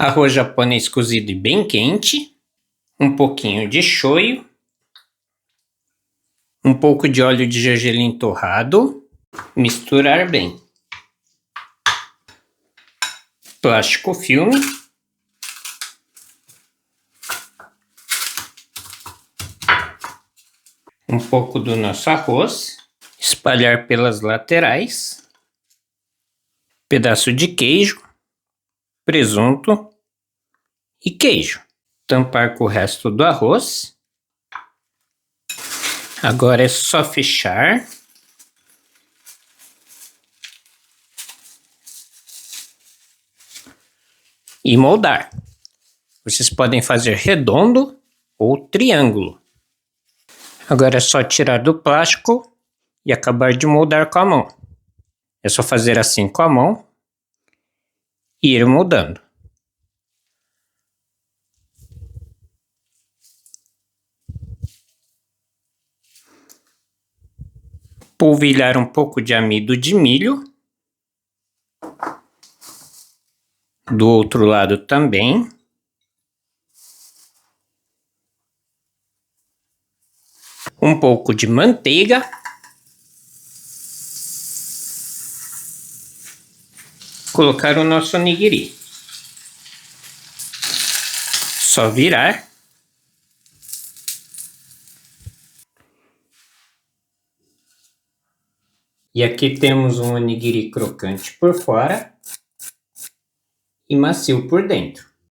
arroz japonês cozido e bem quente, um pouquinho de shoyu, um pouco de óleo de gergelim torrado, misturar bem. Plástico filme. Um pouco do nosso arroz, espalhar pelas laterais, pedaço de queijo, presunto e queijo. Tampar com o resto do arroz. Agora é só fechar. E moldar. Vocês podem fazer redondo ou triângulo. Agora é só tirar do plástico e acabar de moldar com a mão. É só fazer assim com a mão e ir moldando. Polvilhar um pouco de amido de milho. Do outro lado também. Um pouco de manteiga. Colocar o nosso onigiri. Só virar. E aqui temos um onigiri crocante por fora e macio por dentro.